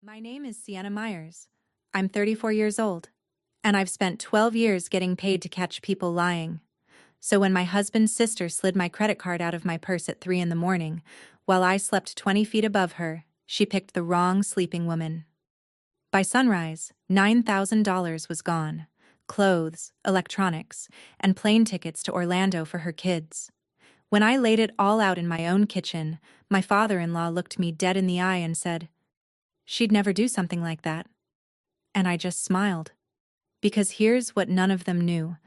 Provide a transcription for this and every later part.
My name is Sienna Myers. I'm 34 years old, and I've spent 12 years getting paid to catch people lying. So when my husband's sister slid my credit card out of my purse at 3 in the morning, while I slept 20 feet above her, she picked the wrong sleeping woman. By sunrise, $9,000 was gone. Clothes, electronics, and plane tickets to Orlando for her kids. When I laid it all out in my own kitchen, my father-in-law looked me dead in the eye and said, "She'd never do something like that." And I just smiled. Because here's what none of them knew.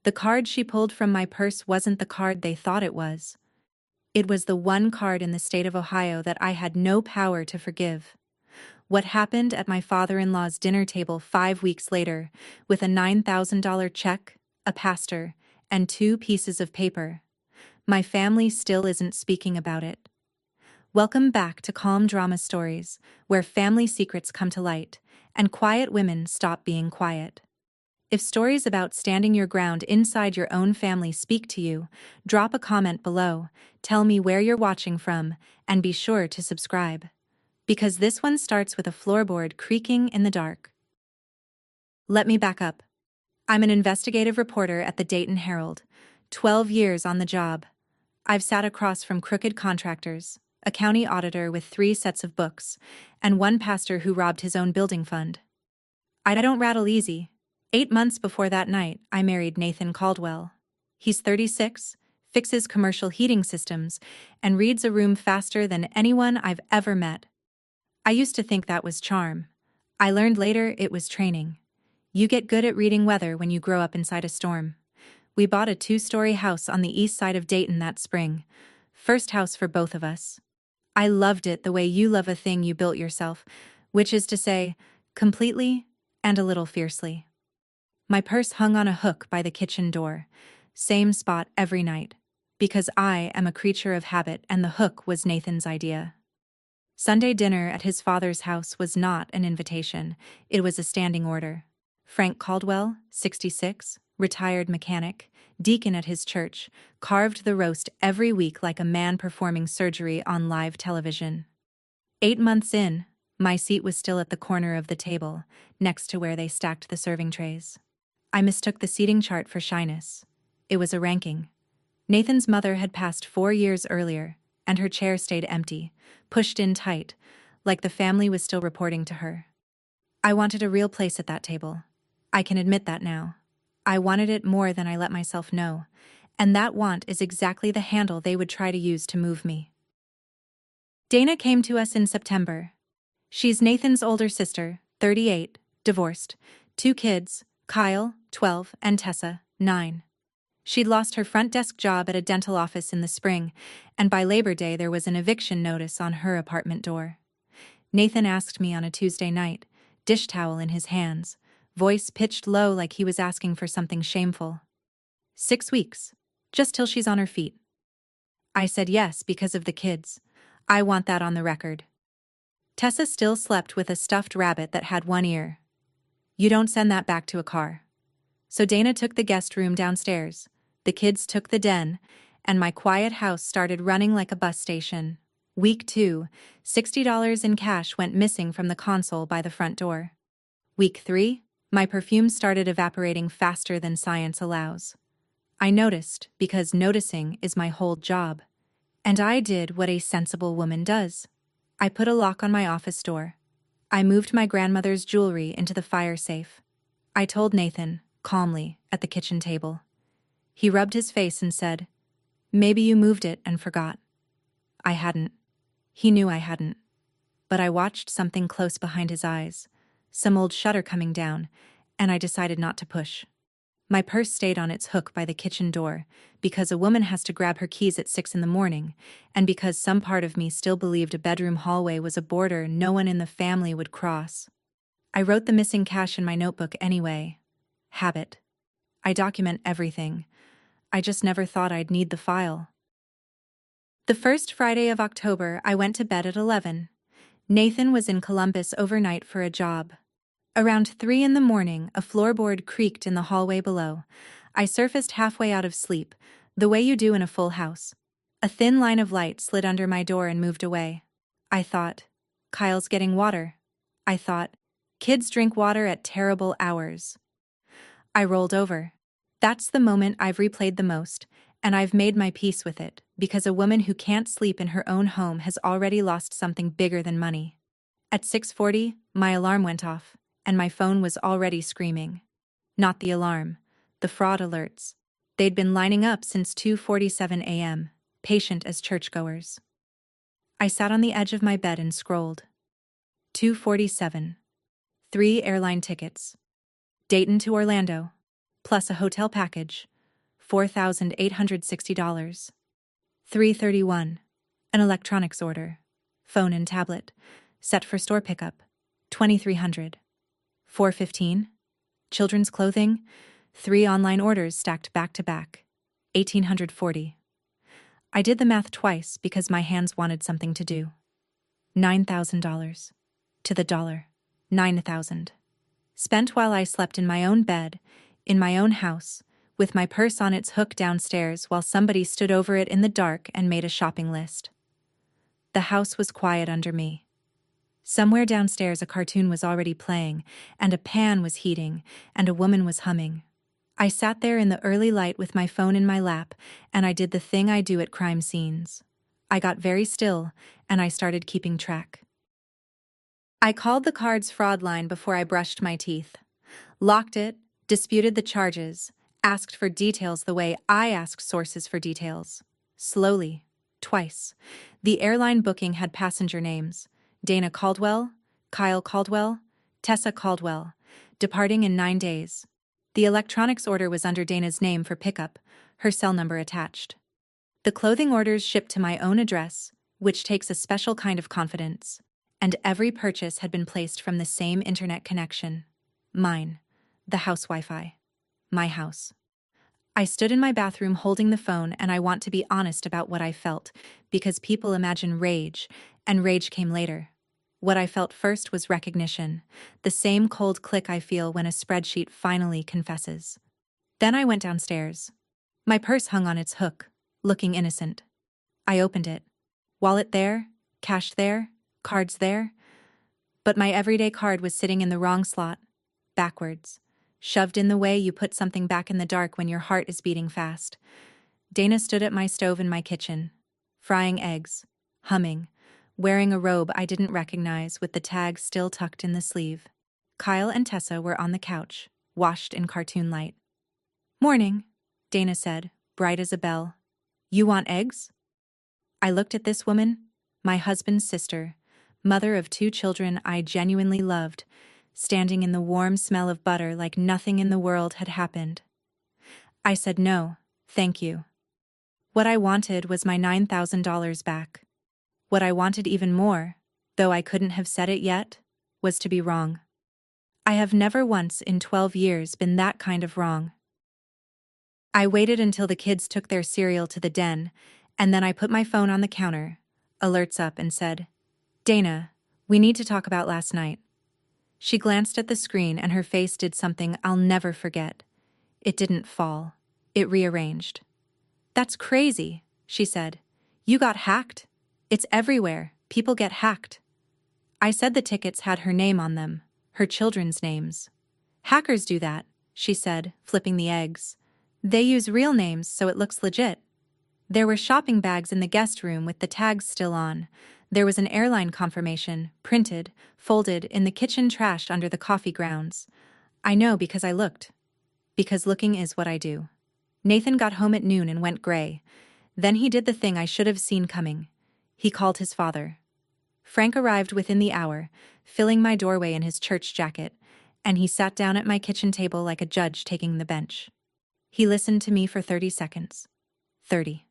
The card she pulled from my purse wasn't the card they thought it was. It was the one card in the state of Ohio that I had no power to forgive. What happened at my father-in-law's dinner table 5 weeks later, with a $9,000 check, a pastor, and 2 pieces of paper. My family still isn't speaking about it. Welcome back to Calm Drama Stories, where family secrets come to light, and quiet women stop being quiet. If stories about standing your ground inside your own family speak to you, drop a comment below, tell me where you're watching from, and be sure to subscribe. Because this one starts with a floorboard creaking in the dark. Let me back up. I'm an investigative reporter at the Dayton Herald, 12 years on the job. I've sat across from crooked contractors, a county auditor with 3 sets of books, and one pastor who robbed his own building fund. I don't rattle easy. 8 months before that night, I married Nathan Caldwell. He's 36, fixes commercial heating systems, and reads a room faster than anyone I've ever met. I used to think that was charm. I learned later it was training. You get good at reading weather when you grow up inside a storm. We bought a 2-story house on the east side of Dayton that spring. First house for both of us. I loved it the way you love a thing you built yourself, which is to say, completely and a little fiercely. My purse hung on a hook by the kitchen door, same spot every night, because I am a creature of habit and the hook was Nathan's idea. Sunday dinner at his father's house was not an invitation, it was a standing order. Frank Caldwell, 66, retired mechanic, deacon at his church, carved the roast every week like a man performing surgery on live television. 8 months in, my seat was still at the corner of the table, next to where they stacked the serving trays. I mistook the seating chart for shyness. It was a ranking. Nathan's mother had passed 4 years earlier, and her chair stayed empty, pushed in tight, like the family was still reporting to her. I wanted a real place at that table. I can admit that now. I wanted it more than I let myself know, and that want is exactly the handle they would try to use to move me. Dana came to us in September. She's Nathan's older sister, 38, divorced, 2 kids, Kyle, 12, and Tessa, 9. She'd lost her front desk job at a dental office in the spring, and by Labor Day there was an eviction notice on her apartment door. Nathan asked me on a Tuesday night, dish towel in his hands, voice pitched low like he was asking for something shameful. 6 weeks, just till she's on her feet. I said yes because of the kids. I want that on the record. Tessa still slept with a stuffed rabbit that had 1 ear. You don't send that back to a car. So Dana took the guest room downstairs, the kids took the den, and my quiet house started running like a bus station. Week 2, $60 in cash went missing from the console by the front door. Week 3, my perfume started evaporating faster than science allows. I noticed, because noticing is my whole job. And I did what a sensible woman does. I put a lock on my office door. I moved my grandmother's jewelry into the fire safe. I told Nathan, calmly, at the kitchen table. He rubbed his face and said, "Maybe you moved it and forgot." I hadn't. He knew I hadn't. But I watched something close behind his eyes, some old shutter coming down, and I decided not to push. My purse stayed on its hook by the kitchen door, because a woman has to grab her keys at 6 in the morning, and because some part of me still believed a bedroom hallway was a border no one in the family would cross. I wrote the missing cash in my notebook anyway. Habit. I document everything. I just never thought I'd need the file. The first Friday of October, I went to bed at 11. Nathan was in Columbus overnight for a job. Around 3 in the morning, a floorboard creaked in the hallway below. I surfaced halfway out of sleep, the way you do in a full house. A thin line of light slid under my door and moved away. I thought, Kyle's getting water. I thought. Kids drink water at terrible hours. I rolled over. That's the moment I've replayed the most, and I've made my peace with it, because a woman who can't sleep in her own home has already lost something bigger than money. At 6:40, my alarm went off, and my phone was already screaming. Not the alarm, the fraud alerts. They'd been lining up since 2:47 a.m., patient as churchgoers. I sat on the edge of my bed and scrolled. 2:47. 3 airline tickets. Dayton to Orlando, plus a hotel package, $4,860. 3:31. An electronics order, phone and tablet, set for store pickup, $2,300. 4:15. Children's clothing, 3 online orders stacked back to back, $1,840. I did the math twice because my hands wanted something to do. $9,000. To the dollar. 9,000. Spent while I slept in my own bed, in my own house, with my purse on its hook downstairs while somebody stood over it in the dark and made a shopping list. The house was quiet under me. Somewhere downstairs a cartoon was already playing, and a pan was heating, and a woman was humming. I sat there in the early light with my phone in my lap, and I did the thing I do at crime scenes. I got very still, and I started keeping track. I called the card's fraud line before I brushed my teeth. Locked it, disputed the charges, asked for details the way I ask sources for details. Slowly. Twice. The airline booking had passenger names: Dana Caldwell, Kyle Caldwell, Tessa Caldwell, departing in 9 days. The electronics order was under Dana's name for pickup, her cell number attached. The clothing orders shipped to my own address, which takes a special kind of confidence. And every purchase had been placed from the same internet connection. Mine. The house Wi-Fi. My house. I stood in my bathroom holding the phone, and I want to be honest about what I felt, because people imagine rage, and rage came later. What I felt first was recognition, the same cold click I feel when a spreadsheet finally confesses. Then I went downstairs. My purse hung on its hook, looking innocent. I opened it. Wallet there, cash there, cards there. But my everyday card was sitting in the wrong slot, backwards, shoved in the way you put something back in the dark when your heart is beating fast. Dana stood at my stove in my kitchen, frying eggs, humming, wearing a robe I didn't recognize with the tag still tucked in the sleeve. Kyle and Tessa were on the couch, washed in cartoon light. "Morning," Dana said, bright as a bell. "You want eggs?" I looked at this woman, my husband's sister, mother of 2 children I genuinely loved, standing in the warm smell of butter like nothing in the world had happened. I said no, thank you. What I wanted was my $9,000 back. What I wanted even more, though I couldn't have said it yet, was to be wrong. I have never once in 12 years been that kind of wrong. I waited until the kids took their cereal to the den, and then I put my phone on the counter, alerts up, and said, "Dana, we need to talk about last night." She glanced at the screen and her face did something I'll never forget. It didn't fall. It rearranged. "That's crazy," she said. "You got hacked? It's everywhere. People get hacked." I said the tickets had her name on them, her children's names. "Hackers do that," she said, flipping the eggs. "They use real names so it looks legit." There were shopping bags in the guest room with the tags still on. There was an airline confirmation, printed, folded, in the kitchen trash under the coffee grounds. I know because I looked. Because looking is what I do. Nathan got home at noon and went gray. Then he did the thing I should have seen coming. He called his father. Frank arrived within the hour, filling my doorway in his church jacket, and he sat down at my kitchen table like a judge taking the bench. He listened to me for 30 seconds. 30.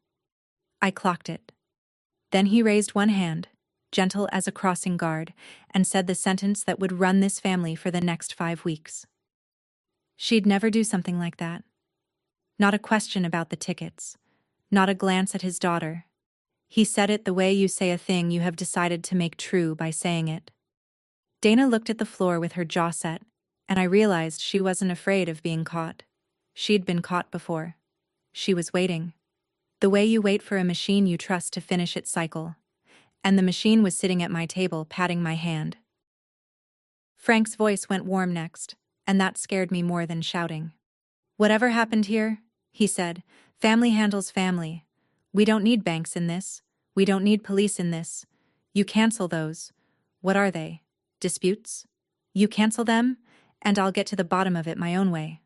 I clocked it. Then he raised one hand, gentle as a crossing guard, and said the sentence that would run this family for the next 5 weeks. She'd never do something like that. Not a question about the tickets. Not a glance at his daughter. He said it the way you say a thing you have decided to make true by saying it. Dana looked at the floor with her jaw set, and I realized she wasn't afraid of being caught. She'd been caught before. She was waiting. The way you wait for a machine you trust to finish its cycle. And the machine was sitting at my table patting my hand. Frank's voice went warm next, and that scared me more than shouting. "Whatever happened here," he said, "family handles family. We don't need banks in this. We don't need police in this. You cancel those. What are they? Disputes? You cancel them, and I'll get to the bottom of it my own way."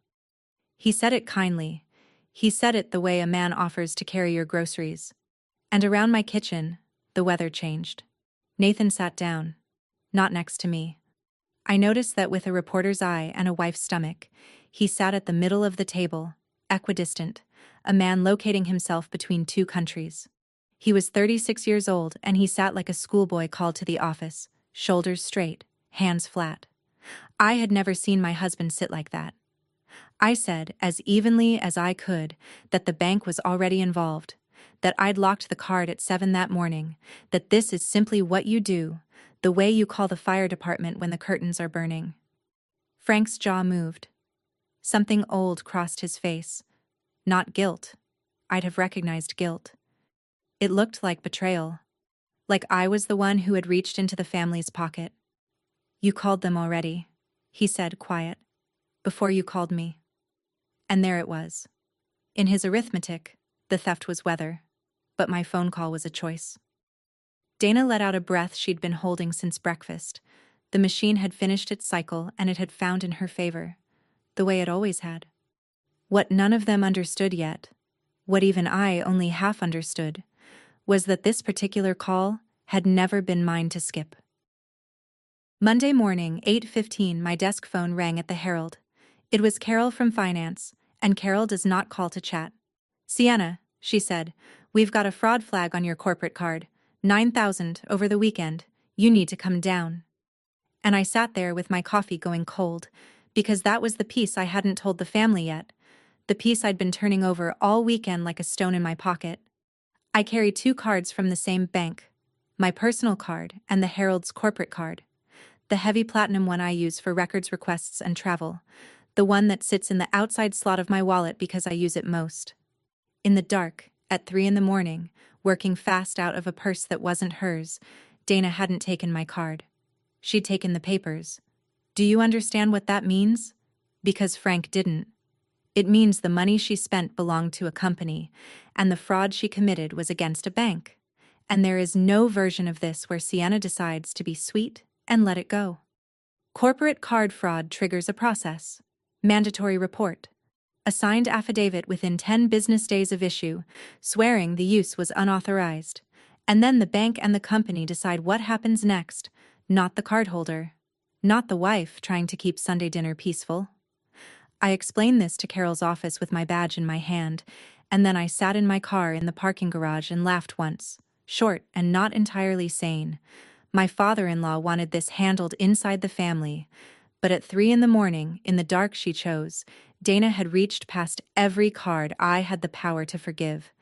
He said it kindly. He said it the way a man offers to carry your groceries. And around my kitchen, the weather changed. Nathan sat down. Not next to me. I noticed that with a reporter's eye and a wife's stomach, he sat at the middle of the table, equidistant, a man locating himself between two countries. He was 36 years old, and he sat like a schoolboy called to the office, shoulders straight, hands flat. I had never seen my husband sit like that. I said, as evenly as I could, that the bank was already involved, that I'd locked the card at 7 that morning, that this is simply what you do, the way you call the fire department when the curtains are burning. Frank's jaw moved. Something old crossed his face. Not guilt. I'd have recognized guilt. It looked like betrayal. Like I was the one who had reached into the family's pocket. "You called them already," he said, quiet. "Before you called me." And there it was. In his arithmetic, the theft was weather, but my phone call was a choice. Dana let out a breath she'd been holding since breakfast. The machine had finished its cycle, and it had found in her favor, the way it always had. What none of them understood yet, what even I only half understood, was that this particular call had never been mine to skip. Monday morning, 8:15, my desk phone rang at the Herald. It was Carol from finance, and Carol does not call to chat. "Sienna," she said, "we've got a fraud flag on your corporate card, 9,000 over the weekend. You need to come down." And I sat there with my coffee going cold, because that was the piece I hadn't told the family yet, the piece I'd been turning over all weekend like a stone in my pocket. I carry 2 cards from the same bank, my personal card and the Herald's corporate card. The heavy platinum one I use for records requests and travel, the one that sits in the outside slot of my wallet because I use it most. In the dark, at 3 in the morning, working fast out of a purse that wasn't hers, Dana hadn't taken my card. She'd taken the papers. Do you understand what that means? Because Frank didn't. It means the money she spent belonged to a company, and the fraud she committed was against a bank. And there is no version of this where Sienna decides to be sweet and let it go. Corporate card fraud triggers a process. Mandatory report. A signed affidavit within 10 business days of issue, swearing the use was unauthorized. And then the bank and the company decide what happens next, not the cardholder. Not the wife trying to keep Sunday dinner peaceful. I explained this to Carol's office with my badge in my hand, and then I sat in my car in the parking garage and laughed once, short and not entirely sane. My father-in-law wanted this handled inside the family, but at 3 in the morning, in the dark she chose, Dana had reached past every card I had the power to forgive,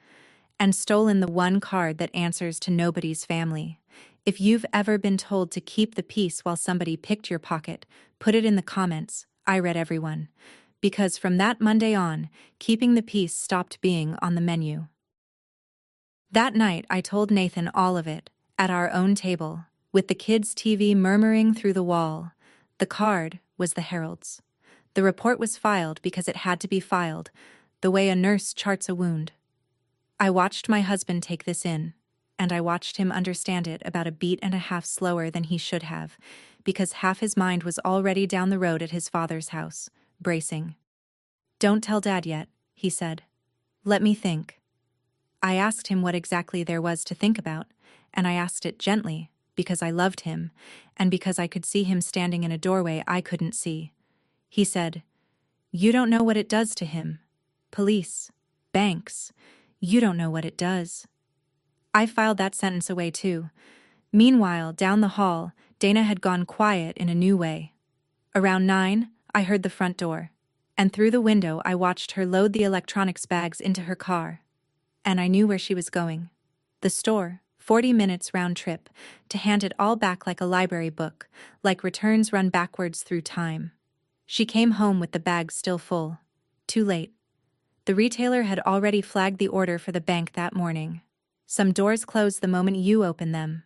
and stolen the one card that answers to nobody's family. If you've ever been told to keep the peace while somebody picked your pocket, put it in the comments. I read everyone. Because from that Monday on, keeping the peace stopped being on the menu. That night I told Nathan all of it, at our own table, with the kids' TV murmuring through the wall. The card was the Herald's. The report was filed because it had to be filed, the way a nurse charts a wound. I watched my husband take this in, and I watched him understand it about a beat and a half slower than he should have, because half his mind was already down the road at his father's house, bracing. "Don't tell Dad yet," he said. "Let me think." I asked him what exactly there was to think about, and I asked it gently, because I loved him, and because I could see him standing in a doorway I couldn't see. He said, "You don't know what it does to him. Police. Banks. You don't know what it does." I filed that sentence away too. Meanwhile, down the hall, Dana had gone quiet in a new way. Around 9, I heard the front door, and through the window I watched her load the electronics bags into her car. And I knew where she was going. The store, 40 minutes round trip, to hand it all back like a library book, like returns run backwards through time. She came home with the bags still full. Too late. The retailer had already flagged the order for the bank that morning. Some doors close the moment you open them.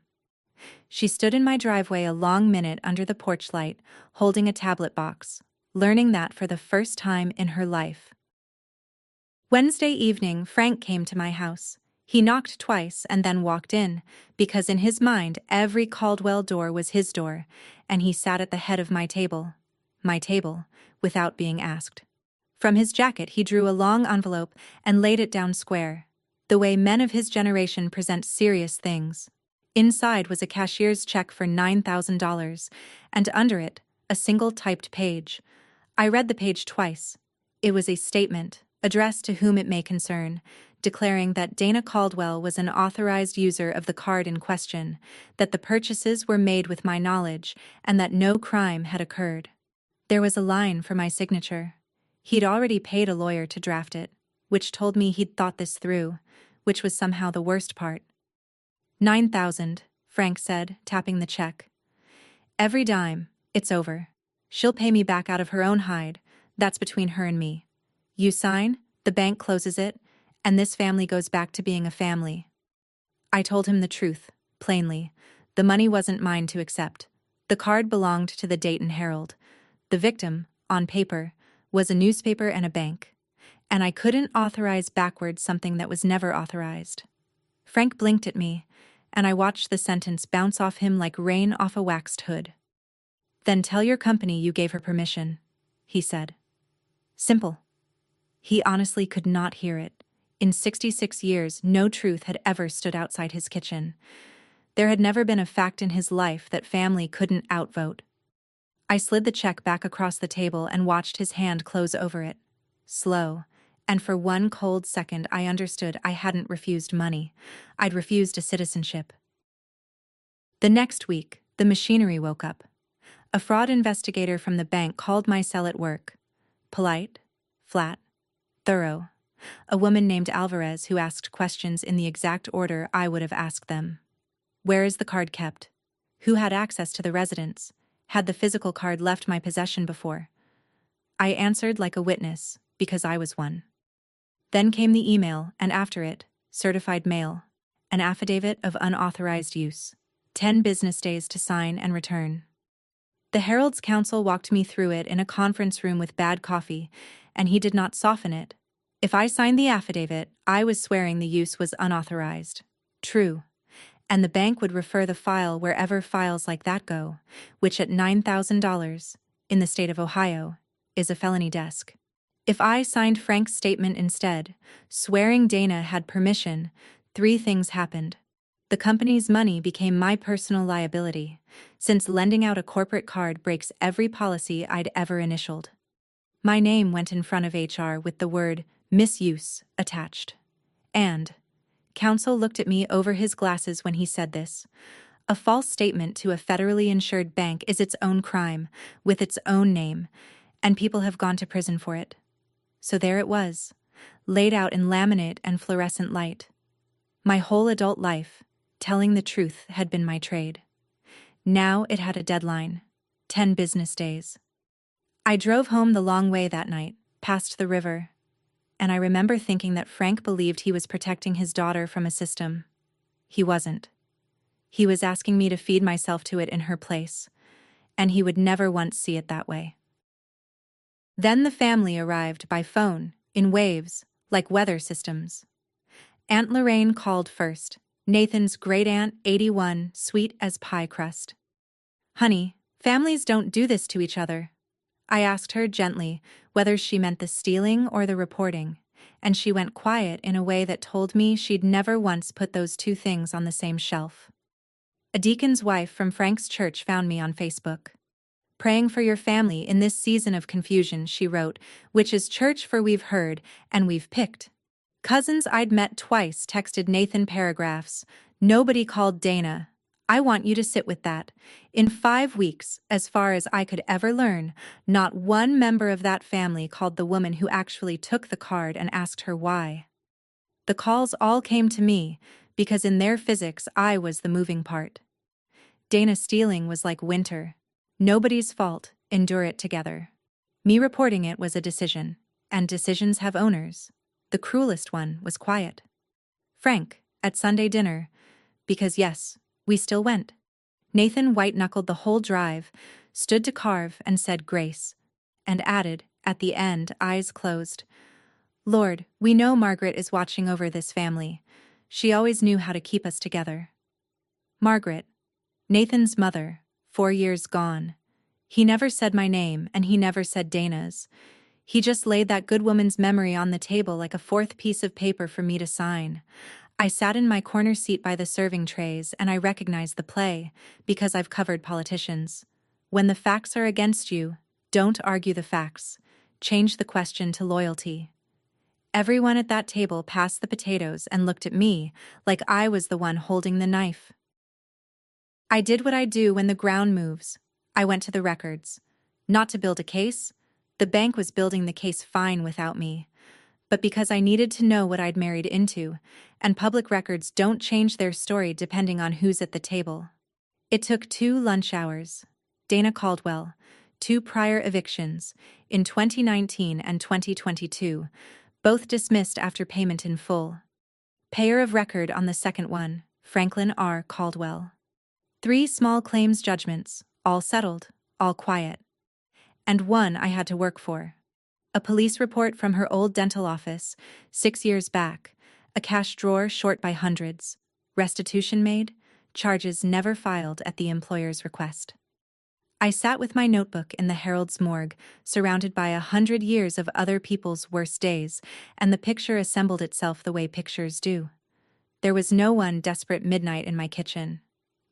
She stood in my driveway a long minute under the porch light, holding a tablet box, learning that for the first time in her life. Wednesday evening, Frank came to my house. He knocked twice and then walked in, because in his mind every Caldwell door was his door, and he sat at the head of my table, without being asked. From his jacket he drew a long envelope and laid it down square, the way men of his generation present serious things. Inside was a cashier's check for $9,000, and under it, a single typed page. I read the page twice. It was a statement, addressed to whom it may concern, declaring that Dana Caldwell was an authorized user of the card in question, that the purchases were made with my knowledge, and that no crime had occurred. There was a line for my signature. He'd already paid a lawyer to draft it, which told me he'd thought this through, which was somehow the worst part. $9,000, Frank said, tapping the check. Every dime, it's over. She'll pay me back out of her own hide, that's between her and me. You sign, the bank closes it, and this family goes back to being a family. I told him the truth, plainly. The money wasn't mine to accept. The card belonged to the Dayton Herald. The victim, on paper, was a newspaper and a bank. And I couldn't authorize backwards something that was never authorized. Frank blinked at me, and I watched the sentence bounce off him like rain off a waxed hood. Then tell your company you gave her permission, he said. Simple. He honestly could not hear it. In 66 years, no truth had ever stood outside his kitchen. There had never been a fact in his life that family couldn't outvote. I slid the check back across the table and watched his hand close over it. Slow, and for one cold second I understood I hadn't refused money. I'd refused a citizenship. The next week, the machinery woke up. A fraud investigator from the bank called my cell at work. Polite, flat, thorough. A woman named Alvarez who asked questions in the exact order I would have asked them. Where is the card kept? Who had access to the residence? Had the physical card left my possession before? I answered like a witness, because I was one. Then came the email, and after it, certified mail, an affidavit of unauthorized use, 10 business days to sign and return. The Herald's counsel walked me through it in a conference room with bad coffee, and he did not soften it. If I signed the affidavit, I was swearing the use was unauthorized. True. And the bank would refer the file wherever files like that go, which at $9,000, in the state of Ohio, is a felony desk. If I signed Frank's statement instead, swearing Dana had permission, 3 things happened. The company's money became my personal liability, since lending out a corporate card breaks every policy I'd ever initialed. My name went in front of HR with the word misuse attached. And counsel looked at me over his glasses when he said this. A false statement to a federally insured bank is its own crime, with its own name, and people have gone to prison for it. So there it was, laid out in laminate and fluorescent light. My whole adult life, telling the truth had been my trade. Now it had a deadline, 10 business days. I drove home the long way that night, past the river, and I remember thinking that Frank believed he was protecting his daughter from a system. He wasn't. He was asking me to feed myself to it in her place, and he would never once see it that way. Then the family arrived by phone, in waves, like weather systems. Aunt Lorraine called first, Nathan's great-aunt, 81, sweet as pie crust. Honey, families don't do this to each other. I asked her gently whether she meant the stealing or the reporting, and she went quiet in a way that told me she'd never once put those 2 things on the same shelf. A deacon's wife from Frank's church found me on Facebook. Praying for your family in this season of confusion, she wrote, which is church for we've heard and we've picked. Cousins I'd met twice texted Nathan paragraphs. Nobody called Dana. I want you to sit with that. In 5 weeks, as far as I could ever learn, not one member of that family called the woman who actually took the card and asked her why. The calls all came to me, because in their physics I was the moving part. Dana stealing was like winter. Nobody's fault, endure it together. Me reporting it was a decision, and decisions have owners. The cruelest one was quiet. Frank, at Sunday dinner, because yes, we still went. Nathan white-knuckled the whole drive, stood to carve and said grace, and added, at the end, eyes closed, "Lord, we know Margaret is watching over this family. She always knew how to keep us together." Margaret, Nathan's mother, 4 years gone. He never said my name, and he never said Dana's. He just laid that good woman's memory on the table like a fourth piece of paper for me to sign. I sat in my corner seat by the serving trays, and I recognized the play, because I've covered politicians. When the facts are against you, don't argue the facts. Change the question to loyalty. Everyone at that table passed the potatoes and looked at me like I was the one holding the knife. I did what I do when the ground moves. I went to the records. Not to build a case. The bank was building the case fine without me. But because I needed to know what I'd married into, and public records don't change their story depending on who's at the table. It took 2 lunch hours. Dana Caldwell, 2 prior evictions, in 2019 and 2022, both dismissed after payment in full. Payer of record on the second one, Franklin R. Caldwell. 3 small claims judgments, all settled, all quiet. And one I had to work for. A police report from her old dental office, 6 years back, a cash drawer short by hundreds, restitution made, charges never filed at the employer's request. I sat with my notebook in the Herald's morgue, surrounded by 100 years of other people's worst days, and the picture assembled itself the way pictures do. There was no one desperate midnight in my kitchen.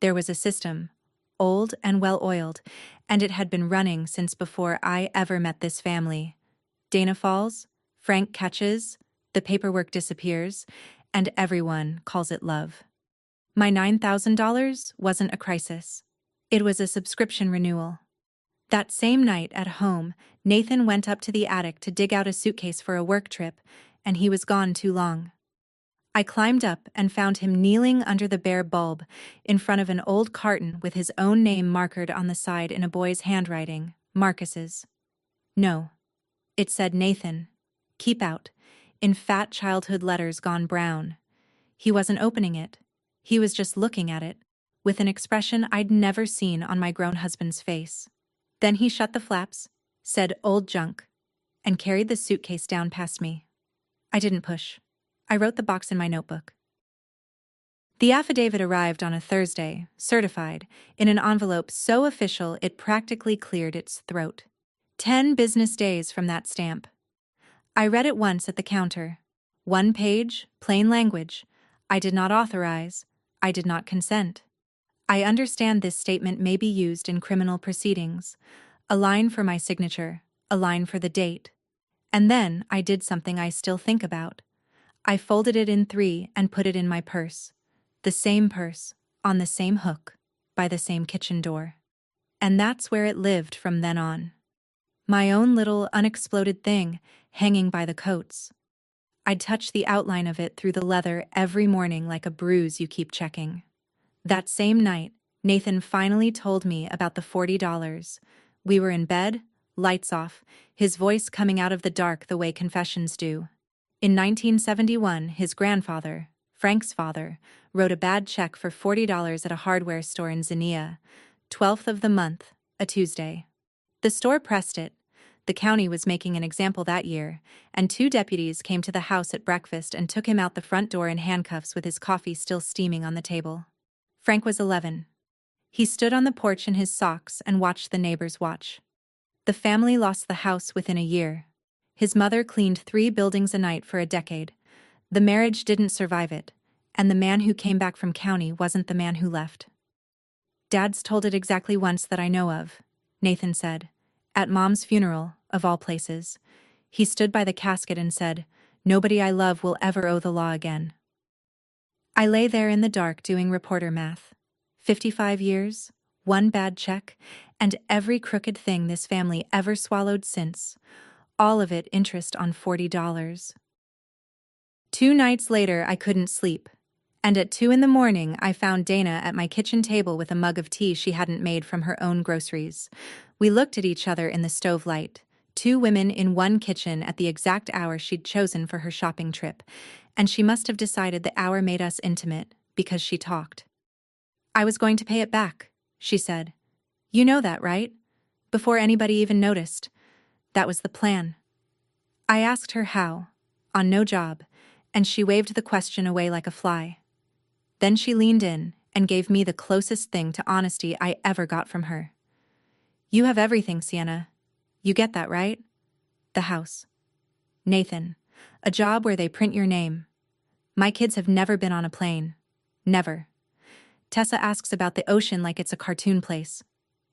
There was a system, old and well-oiled, and it had been running since before I ever met this family. Dana falls, Frank catches, the paperwork disappears, and everyone calls it love. My $9,000 wasn't a crisis. It was a subscription renewal. That same night at home, Nathan went up to the attic to dig out a suitcase for a work trip, and he was gone too long. I climbed up and found him kneeling under the bare bulb, in front of an old carton with his own name markered on the side in a boy's handwriting, Marcus's. No. It said Nathan. Keep out, in fat childhood letters gone brown. He wasn't opening it. He was just looking at it, with an expression I'd never seen on my grown husband's face. Then he shut the flaps, said old junk, and carried the suitcase down past me. I didn't push. I wrote the box in my notebook. The affidavit arrived on a Thursday, certified, in an envelope so official it practically cleared its throat. 10 business days from that stamp. I read it once at the counter. 1 page, plain language. I did not authorize. I did not consent. I understand this statement may be used in criminal proceedings. A line for my signature, a line for the date. And then I did something I still think about. I folded it in 3 and put it in my purse. The same purse, on the same hook, by the same kitchen door. And that's where it lived from then on. My own little unexploded thing, hanging by the coats. I'd touch the outline of it through the leather every morning like a bruise you keep checking. That same night, Nathan finally told me about the $40. We were in bed, lights off, his voice coming out of the dark the way confessions do. In 1971, his grandfather, Frank's father, wrote a bad check for $40 at a hardware store in Xenia, 12th of the month, a Tuesday. The store pressed it. The county was making an example that year, and 2 deputies came to the house at breakfast and took him out the front door in handcuffs with his coffee still steaming on the table. Frank was 11. He stood on the porch in his socks and watched the neighbors watch. The family lost the house within a year. His mother cleaned 3 buildings a night for a decade. The marriage didn't survive it, and the man who came back from county wasn't the man who left. Dad's told it exactly once that I know of, Nathan said. At Mom's funeral, of all places. He stood by the casket and said, "Nobody I love will ever owe the law again." I lay there in the dark doing reporter math. 55 years, 1 bad check, and every crooked thing this family ever swallowed since. All of it interest on $40. 2 nights later I couldn't sleep, and at 2 in the morning I found Dana at my kitchen table with a mug of tea she hadn't made from her own groceries. We looked at each other in the stove light, 2 women in one kitchen at the exact hour she'd chosen for her shopping trip, and she must have decided the hour made us intimate, because she talked. "I was going to pay it back," she said. You know that, right? Before anybody even noticed. That was the plan. I asked her how, on no job, and she waved the question away like a fly. Then she leaned in and gave me the closest thing to honesty I ever got from her. You have everything, Sienna. You get that, right? The house. Nathan. A job where they print your name. My kids have never been on a plane. Never. Tessa asks about the ocean like it's a cartoon place.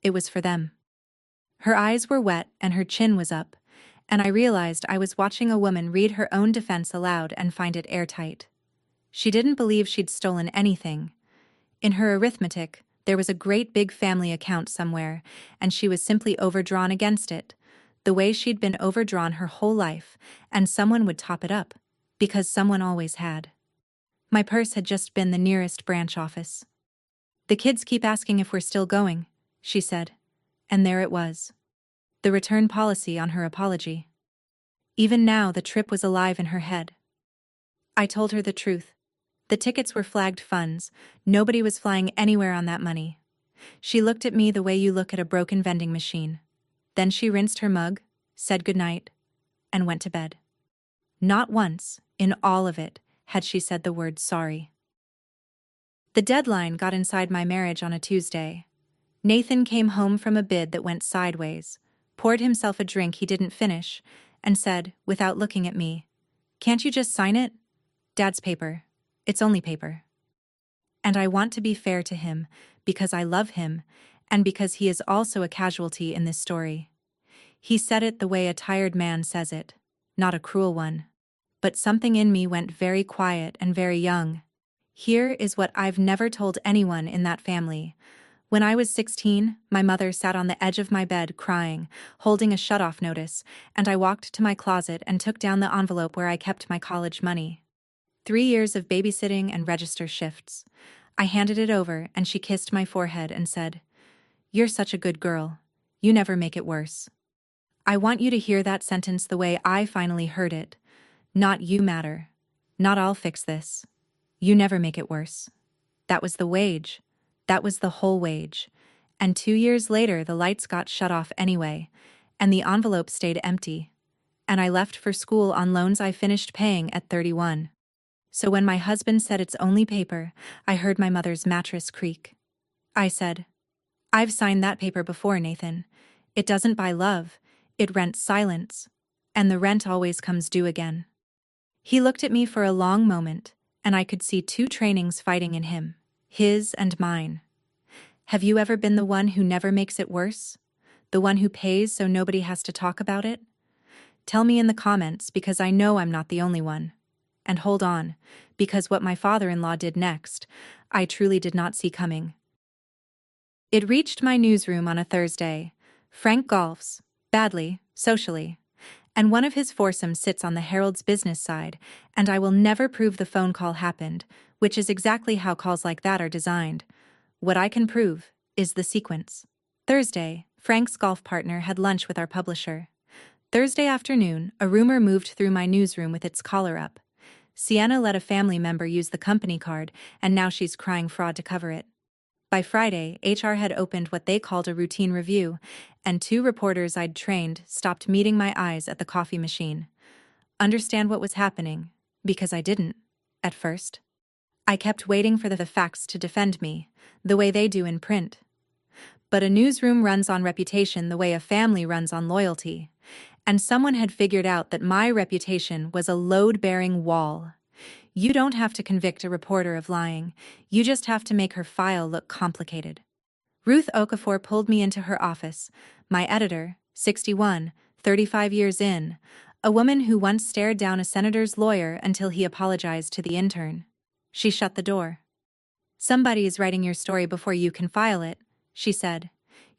It was for them. Her eyes were wet and her chin was up, and I realized I was watching a woman read her own defense aloud and find it airtight. She didn't believe she'd stolen anything. In her arithmetic, there was a great big family account somewhere, and she was simply overdrawn against it, the way she'd been overdrawn her whole life, and someone would top it up, because someone always had. My purse had just been the nearest branch office. The kids keep asking if we're still going, she said. And there it was. The return policy on her apology. Even now the trip was alive in her head. I told her the truth. The tickets were flagged funds, nobody was flying anywhere on that money. She looked at me the way you look at a broken vending machine. Then she rinsed her mug, said goodnight, and went to bed. Not once, in all of it, had she said the word sorry. The deadline got inside my marriage on a Tuesday. Nathan came home from a bid that went sideways, poured himself a drink he didn't finish, and said, without looking at me, "Can't you just sign it? Dad's paper. It's only paper." And I want to be fair to him, because I love him, and because he is also a casualty in this story. He said it the way a tired man says it, not a cruel one. But something in me went very quiet and very young. Here is what I've never told anyone in that family. When I was 16, my mother sat on the edge of my bed crying, holding a shut-off notice, and I walked to my closet and took down the envelope where I kept my college money. 3 years of babysitting and register shifts. I handed it over and she kissed my forehead and said, "You're such a good girl. You never make it worse." I want you to hear that sentence the way I finally heard it. Not you matter. Not I'll fix this. You never make it worse. That was the wage. That was the whole wage. And 2 years later the lights got shut off anyway, and the envelope stayed empty. And I left for school on loans I finished paying at 31. So when my husband said it's only paper, I heard my mother's mattress creak. I said, "I've signed that paper before, Nathan. It doesn't buy love, it rents silence. And the rent always comes due again." He looked at me for a long moment, and I could see 2 trainings fighting in him, his and mine. Have you ever been the one who never makes it worse? The one who pays so nobody has to talk about it? Tell me in the comments, because I know I'm not the only one. And hold on, because what my father-in-law did next, I truly did not see coming. It reached my newsroom on a Thursday. Frank golfs, badly, socially. And one of his foursomes sits on the Herald's business side, and I will never prove the phone call happened, which is exactly how calls like that are designed. What I can prove is the sequence. Thursday, Frank's golf partner had lunch with our publisher. Thursday afternoon, a rumor moved through my newsroom with its collar up. Sienna let a family member use the company card, and now she's crying fraud to cover it. By Friday, HR had opened what they called a routine review, and 2 reporters I'd trained stopped meeting my eyes at the coffee machine. Understand what was happening, because I didn't, at first. I kept waiting for the facts to defend me, the way they do in print. But a newsroom runs on reputation the way a family runs on loyalty, and someone had figured out that my reputation was a load-bearing wall. You don't have to convict a reporter of lying, you just have to make her file look complicated. Ruth Okafor pulled me into her office, my editor, 61, 35 years in, a woman who once stared down a senator's lawyer until he apologized to the intern. She shut the door. "Somebody is writing your story before you can file it," she said.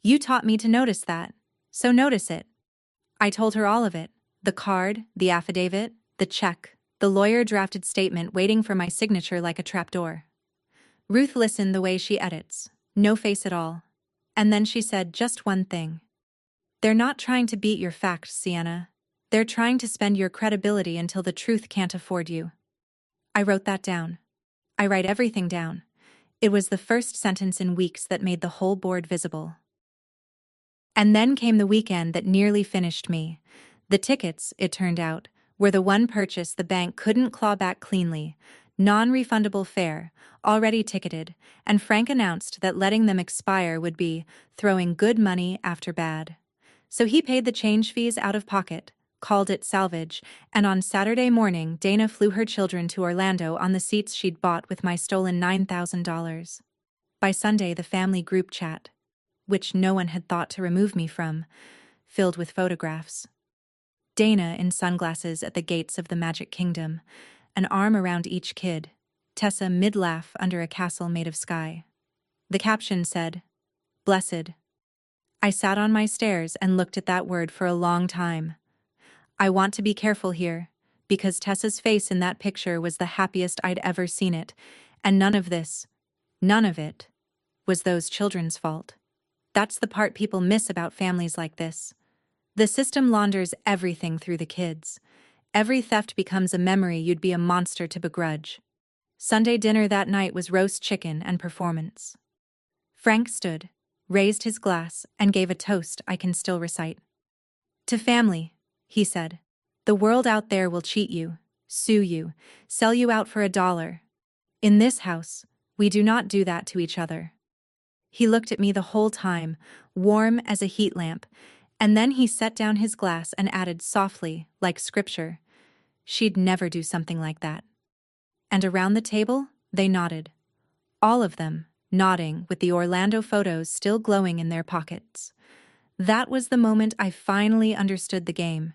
"You taught me to notice that, so notice it." I told her all of it, the card, the affidavit, the check, the lawyer-drafted statement waiting for my signature like a trapdoor. Ruth listened the way she edits, no face at all. And then she said just one thing. "They're not trying to beat your facts, Sienna. They're trying to spend your credibility until the truth can't afford you." I wrote that down. I write everything down. It was the first sentence in weeks that made the whole board visible. And then came the weekend that nearly finished me. The tickets, it turned out, were the one purchase the bank couldn't claw back cleanly. Non-refundable fare, already ticketed, and Frank announced that letting them expire would be throwing good money after bad. So he paid the change fees out of pocket, called it salvage, and on Saturday morning Dana flew her children to Orlando on the seats she'd bought with my stolen $9,000. By Sunday the family group chat, which no one had thought to remove me from, filled with photographs. Dana in sunglasses at the gates of the Magic Kingdom, an arm around each kid, Tessa mid-laugh under a castle made of sky. The caption said, "Blessed." I sat on my stairs and looked at that word for a long time. I want to be careful here, because Tessa's face in that picture was the happiest I'd ever seen it, and none of it, was those children's fault. That's the part people miss about families like this. The system launders everything through the kids. Every theft becomes a memory you'd be a monster to begrudge. Sunday dinner that night was roast chicken and performance. Frank stood, raised his glass, and gave a toast I can still recite. "To family," he said. "The world out there will cheat you, sue you, sell you out for $1. In this house, we do not do that to each other." He looked at me the whole time, warm as a heat lamp, and then he set down his glass and added softly, like scripture, "She'd never do something like that." And around the table, they nodded. All of them, nodding with the Orlando photos still glowing in their pockets. That was the moment I finally understood the game.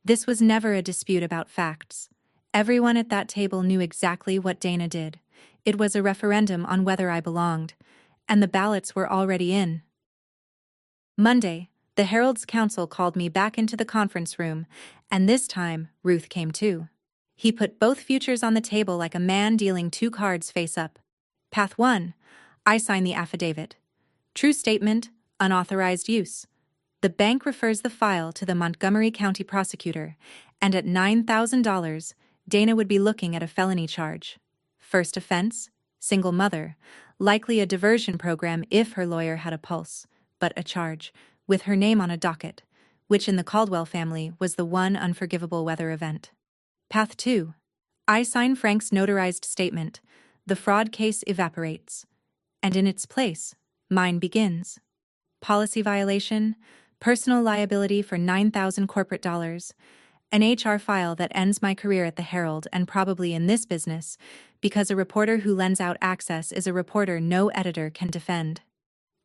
This was never a dispute about facts. Everyone at that table knew exactly what Dana did. It was a referendum on whether I belonged, and the ballots were already in. Monday, the Herald's counsel called me back into the conference room, and this time, Ruth came too. He put both futures on the table like a man dealing two cards face up. Path 1. I sign the affidavit. True statement, unauthorized use. The bank refers the file to the Montgomery County prosecutor, and at $9,000, Dana would be looking at a felony charge. First offense, single mother, likely a diversion program if her lawyer had a pulse, but a charge, with her name on a docket, which in the Caldwell family was the one unforgivable weather event. Path 2. I sign Frank's notarized statement. The fraud case evaporates. And in its place, mine begins. Policy violation, personal liability for $9,000 corporate dollars, an HR file that ends my career at the Herald and probably in this business, because a reporter who lends out access is a reporter no editor can defend.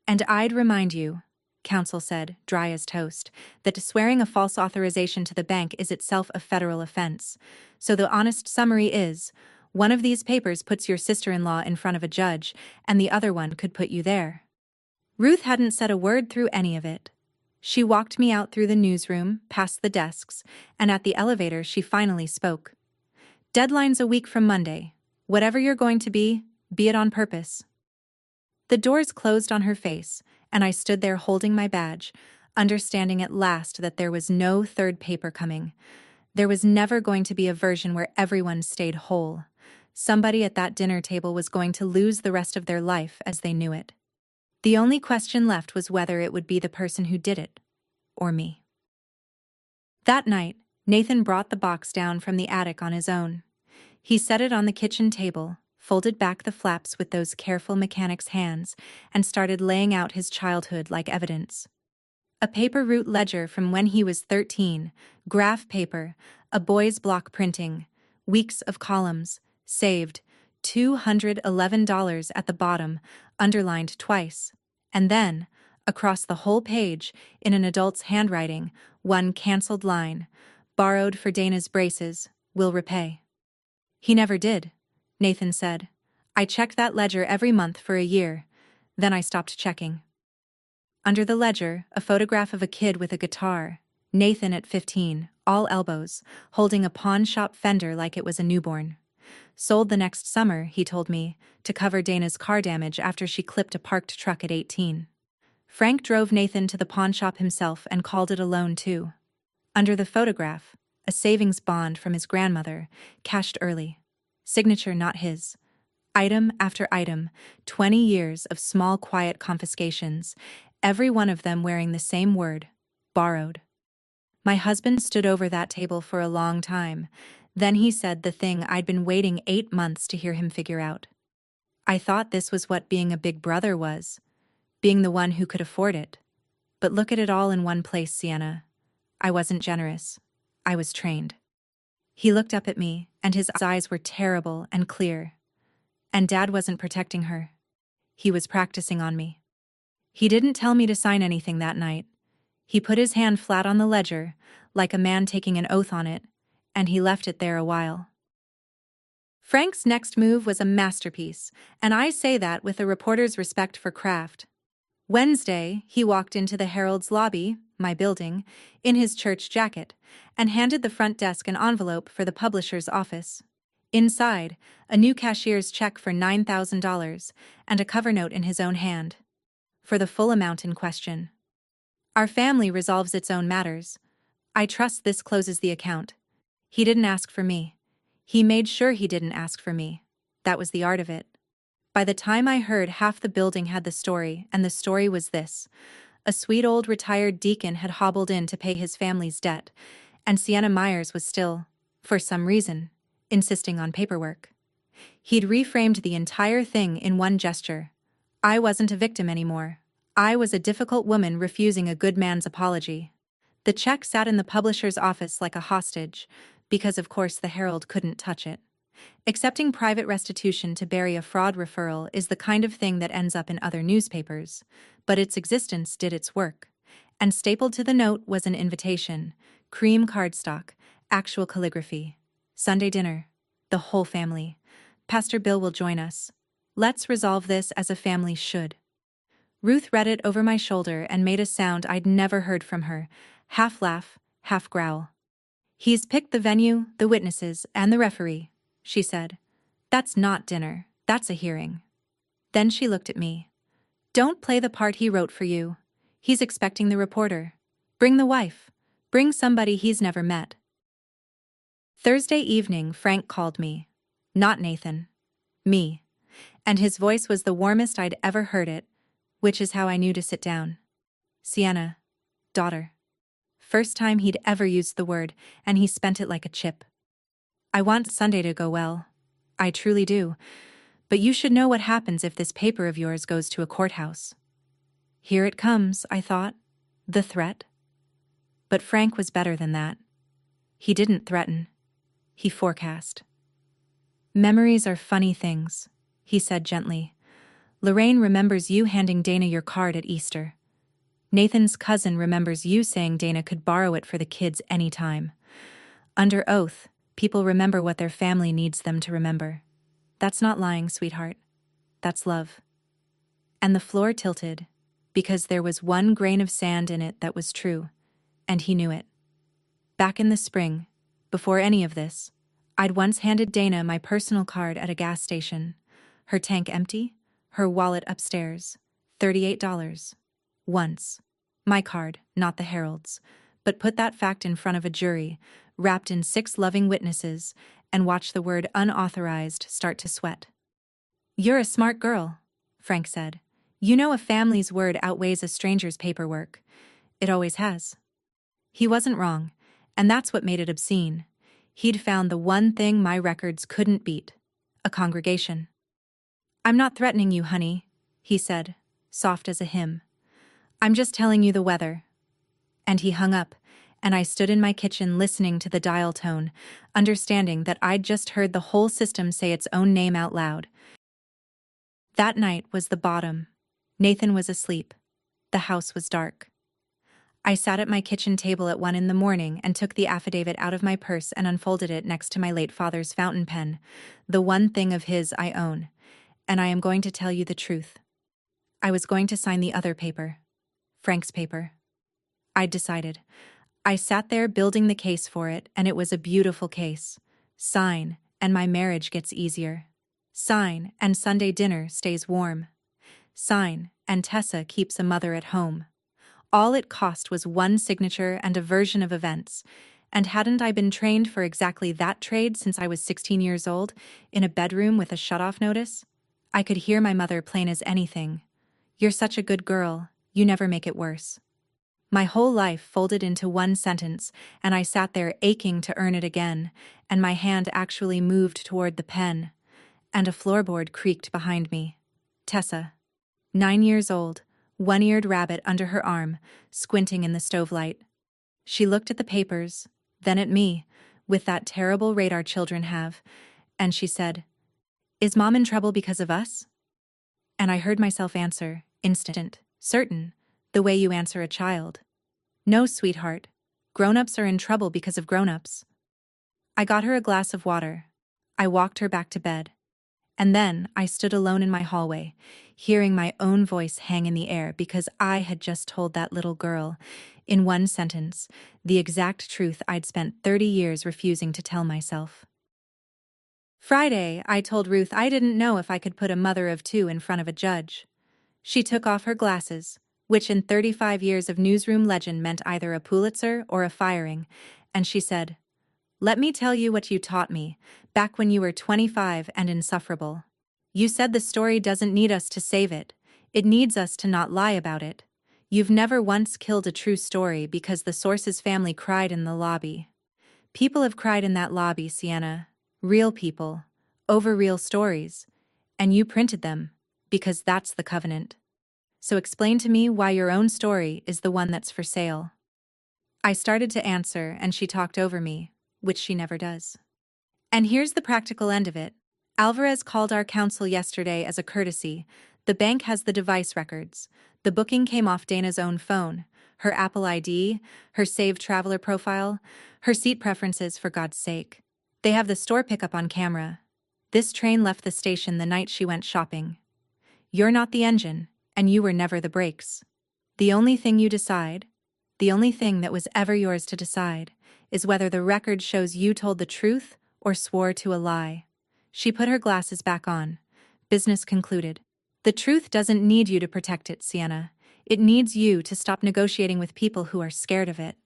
And I'd remind you, counsel said, dry as toast, that swearing a false authorization to the bank is itself a federal offense. So the honest summary is, one of these papers puts your sister-in-law in front of a judge, and the other one could put you there. Ruth hadn't said a word through any of it. She walked me out through the newsroom, past the desks, and at the elevator she finally spoke. Deadline's a week from Monday. Whatever you're going to be it on purpose. The doors closed on her face, and I stood there holding my badge, understanding at last that there was no third paper coming. There was never going to be a version where everyone stayed whole. Somebody at that dinner table was going to lose the rest of their life as they knew it. The only question left was whether it would be the person who did it, or me. That night, Nathan brought the box down from the attic on his own. He set it on the kitchen table, folded back the flaps with those careful mechanic's hands, and started laying out his childhood like evidence. A paper route ledger from when he was 13, graph paper, a boy's block printing, weeks of columns, saved, $211 at the bottom, underlined twice, and then, across the whole page, in an adult's handwriting, one cancelled line, borrowed for Dana's braces, will repay. He never did, Nathan said. I checked that ledger every month for a year, then I stopped checking. Under the ledger, a photograph of a kid with a guitar, Nathan at 15, all elbows, holding a pawn shop fender like it was a newborn. Sold the next summer, he told me, to cover Dana's car damage after she clipped a parked truck at 18. Frank drove Nathan to the pawn shop himself and called it a loan too. Under the photograph, a savings bond from his grandmother, cashed early. Signature not his. Item after item, 20 years of small quiet confiscations, every one of them wearing the same word, borrowed. My husband stood over that table for a long time. Then he said the thing I'd been waiting 8 months to hear him figure out. I thought this was what being a big brother was, being the one who could afford it. But look at it all in one place, Sienna. I wasn't generous. I was trained. He looked up at me, and his eyes were terrible and clear. And Dad wasn't protecting her. He was practicing on me. He didn't tell me to sign anything that night. He put his hand flat on the ledger, like a man taking an oath on it, and he left it there a while. Frank's next move was a masterpiece, and I say that with a reporter's respect for craft. Wednesday, he walked into the Herald's lobby, my building, in his church jacket, and handed the front desk an envelope for the publisher's office. Inside, a new cashier's check for $9,000 and a cover note in his own hand. For the full amount in question. Our family resolves its own matters. I trust this closes the account. He didn't ask for me. He made sure he didn't ask for me. That was the art of it. By the time I heard, half the building had the story, and the story was this. A sweet old retired deacon had hobbled in to pay his family's debt, and Sienna Myers was still, for some reason, insisting on paperwork. He'd reframed the entire thing in one gesture. I wasn't a victim anymore. I was a difficult woman refusing a good man's apology. The check sat in the publisher's office like a hostage, because of course the Herald couldn't touch it. Accepting private restitution to bury a fraud referral is the kind of thing that ends up in other newspapers, but its existence did its work. And stapled to the note was an invitation, cream cardstock, actual calligraphy. Sunday dinner. The whole family. Pastor Bill will join us. Let's resolve this as a family should. Ruth read it over my shoulder and made a sound I'd never heard from her, half laugh, half growl. He's picked the venue, the witnesses, and the referee, she said. That's not dinner, that's a hearing. Then she looked at me. Don't play the part he wrote for you. He's expecting the reporter. Bring the wife. Bring somebody he's never met. Thursday evening, Frank called me. Not Nathan. Me. And his voice was the warmest I'd ever heard it, which is how I knew to sit down. Sienna. Daughter. First time he'd ever used the word, and he spent it like a chip. I want Sunday to go well. I truly do. But you should know what happens if this paper of yours goes to a courthouse. Here it comes, I thought. The threat. But Frank was better than that. He didn't threaten. He forecast. Memories are funny things, he said gently. Lorraine remembers you handing Dana your card at Easter. Nathan's cousin remembers you saying Dana could borrow it for the kids anytime. Under oath, people remember what their family needs them to remember. That's not lying, sweetheart. That's love. And the floor tilted, because there was one grain of sand in it that was true, and he knew it. Back in the spring, before any of this, I'd once handed Dana my personal card at a gas station. Her tank empty, her wallet upstairs. $38. Once. My card, not the Herald's. But put that fact in front of a jury, wrapped in 6 loving witnesses, and watch the word unauthorized start to sweat. You're a smart girl, Frank said. You know a family's word outweighs a stranger's paperwork. It always has. He wasn't wrong, and that's what made it obscene. He'd found the one thing my records couldn't beat. A congregation. I'm not threatening you, honey, he said, soft as a hymn. I'm just telling you the weather. And he hung up, and I stood in my kitchen listening to the dial tone, understanding that I'd just heard the whole system say its own name out loud. That night was the bottom. Nathan was asleep. The house was dark. I sat at my kitchen table at 1 a.m. and took the affidavit out of my purse and unfolded it next to my late father's fountain pen, the one thing of his I own. And I am going to tell you the truth. I was going to sign the other paper. Frank's paper. I'd decided. I sat there building the case for it, and it was a beautiful case. Sign, and my marriage gets easier. Sign, and Sunday dinner stays warm. Sign, and Tessa keeps a mother at home. All it cost was one signature and a version of events, And hadn't I been trained for exactly that trade since I was 16 years old, in a bedroom with a shut-off notice? I could hear my mother plain as anything. "You're such a good girl, you never make it worse." My whole life folded into one sentence, and I sat there aching to earn it again, and my hand actually moved toward the pen. And a floorboard creaked behind me. Tessa. 9 years old, one-eared rabbit under her arm, squinting in the stove light. She looked at the papers, then at me, with that terrible radar children have, and she said, "Is Mom in trouble because of us?" And I heard myself answer, instant, certain, the way you answer a child. "No, sweetheart. Grown-ups are in trouble because of grown-ups." I got her a glass of water. I walked her back to bed. And then I stood alone in my hallway, hearing my own voice hang in the air because I had just told that little girl, in one sentence, the exact truth I'd spent 30 years refusing to tell myself. Friday, I told Ruth I didn't know if I could put a mother of two in front of a judge. She took off her glasses, which in 35 years of newsroom legend meant either a Pulitzer or a firing, and she said, "Let me tell you what you taught me, back when you were 25 and insufferable. You said the story doesn't need us to save it, it needs us to not lie about it. You've never once killed a true story because the source's family cried in the lobby. People have cried in that lobby, Sienna. Real people. Over real stories. And you printed them, because that's the covenant. So explain to me why your own story is the one that's for sale." I started to answer and she talked over me, which she never does. And here's the practical end of it. Alvarez called our counsel yesterday as a courtesy. The bank has the device records. The booking came off Dana's own phone, her Apple ID, her saved traveler profile, her seat preferences, for God's sake. They have the store pickup on camera. This train left the station the night she went shopping. You're not the engine, and you were never the brakes. The only thing you decide, the only thing that was ever yours to decide, is whether the record shows you told the truth or swore to a lie. She put her glasses back on. Business concluded. The truth doesn't need you to protect it, Sienna. It needs you to stop negotiating with people who are scared of it.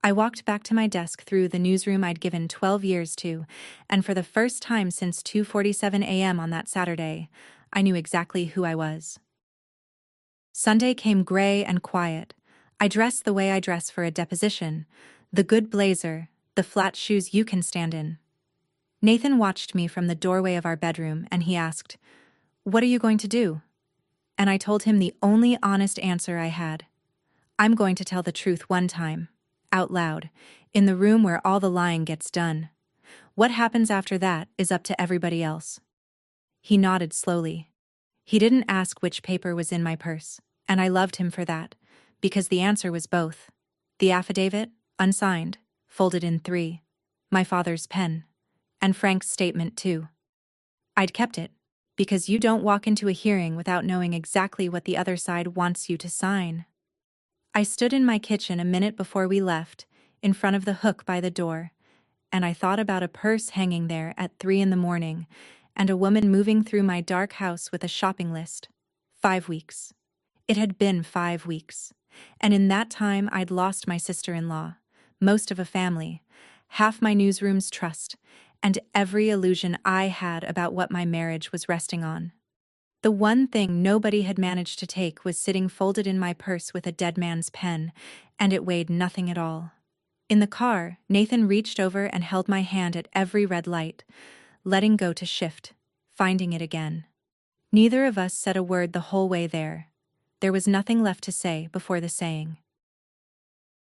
I walked back to my desk through the newsroom I'd given 12 years to, and for the first time since 2:47 a.m. on that Saturday, I knew exactly who I was. Sunday came gray and quiet. I dressed the way I dress for a deposition, the good blazer, the flat shoes you can stand in. Nathan watched me from the doorway of our bedroom and he asked, "What are you going to do?" And I told him the only honest answer I had. I'm going to tell the truth one time, out loud, in the room where all the lying gets done. What happens after that is up to everybody else. He nodded slowly. He didn't ask which paper was in my purse, and I loved him for that, because the answer was both. The affidavit, unsigned, folded in 3, my father's pen, and Frank's statement too. I'd kept it, because you don't walk into a hearing without knowing exactly what the other side wants you to sign. I stood in my kitchen a minute before we left, in front of the hook by the door, and I thought about a purse hanging there at 3 in the morning, and a woman moving through my dark house with a shopping list. 5 weeks. It had been 5 weeks. And in that time I'd lost my sister-in-law, most of a family, half my newsroom's trust, and every illusion I had about what my marriage was resting on. The one thing nobody had managed to take was sitting folded in my purse with a dead man's pen, and it weighed nothing at all. In the car, Nathan reached over and held my hand at every red light, letting go to shift, finding it again. Neither of us said a word the whole way there. There was nothing left to say before the saying.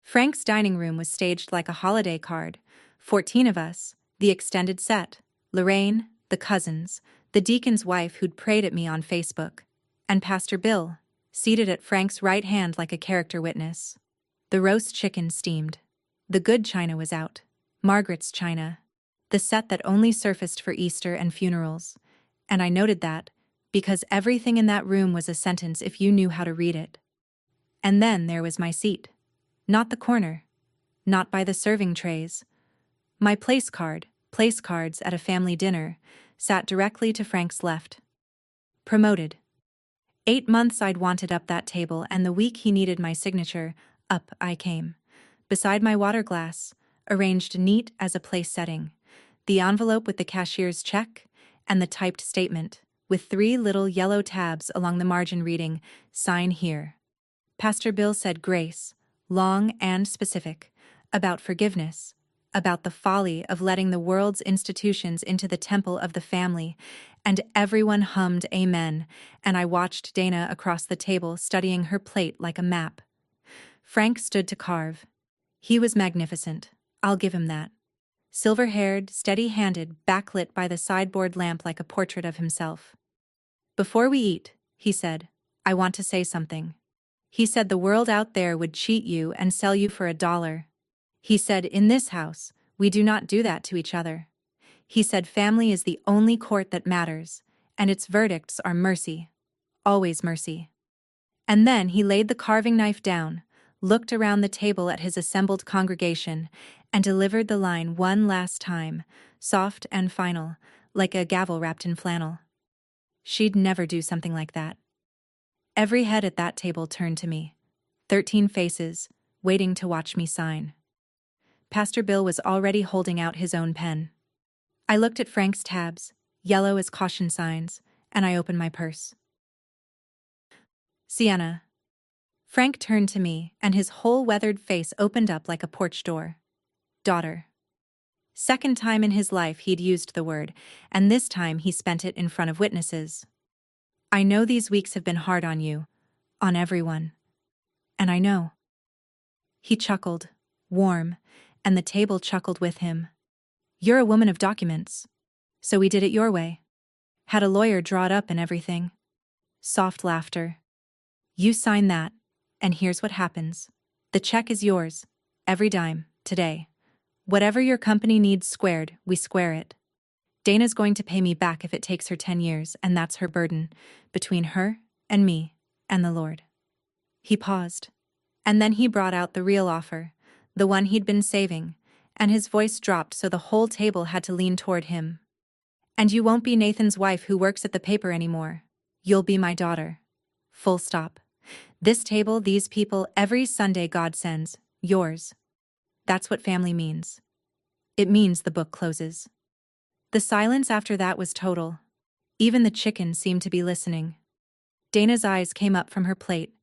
Frank's dining room was staged like a holiday card. 14 of us, the extended set, Lorraine, the cousins, the deacon's wife who'd prayed at me on Facebook, and Pastor Bill, seated at Frank's right hand like a character witness. The roast chicken steamed. The good china was out. Margaret's china. The set that only surfaced for Easter and funerals. And I noted that, because everything in that room was a sentence if you knew how to read it. And then there was my seat. Not the corner. Not by the serving trays. My place cards at a family dinner, sat directly to Frank's left. Promoted. 8 months I'd wanted up that table, and the week he needed my signature, up I came. Beside my water glass, arranged neat as a place setting, the envelope with the cashier's check, and the typed statement, with 3 little yellow tabs along the margin reading, "Sign here." Pastor Bill said grace, long and specific, about forgiveness, about the folly of letting the world's institutions into the temple of the family, and everyone hummed amen, and I watched Dana across the table studying her plate like a map. Frank stood to carve. He was magnificent, I'll give him that. Silver-haired, steady-handed, backlit by the sideboard lamp like a portrait of himself. "Before we eat," he said, "I want to say something." He said the world out there would cheat you and sell you for $1. He said, in this house, we do not do that to each other. He said family is the only court that matters, and its verdicts are mercy. Always mercy. And then he laid the carving knife down, looked around the table at his assembled congregation, and delivered the line one last time, soft and final, like a gavel wrapped in flannel. She'd never do something like that. Every head at that table turned to me. 13 faces, waiting to watch me sign. Pastor Bill was already holding out his own pen. I looked at Frank's tabs, yellow as caution signs, and I opened my purse. "Sienna." Frank turned to me, and his whole weathered face opened up like a porch door. "Daughter." Second time in his life he'd used the word, and this time he spent it in front of witnesses. "I know these weeks have been hard on you, on everyone. And I know." He chuckled, warm, and the table chuckled with him. "You're a woman of documents. So we did it your way. Had a lawyer draw it up and everything." Soft laughter. "You sign that, and here's what happens. The check is yours, every dime, today. Whatever your company needs squared, we square it. Dana's going to pay me back if it takes her 10 years, and that's her burden, between her and me and the Lord." He paused, and then he brought out the real offer, the one he'd been saving, and his voice dropped so the whole table had to lean toward him. "And you won't be Nathan's wife who works at the paper anymore. You'll be my daughter. Full stop. This table, these people, every Sunday God sends, yours. That's what family means. It means the book closes." The silence after that was total. Even the chicken seemed to be listening. Dana's eyes came up from her plate,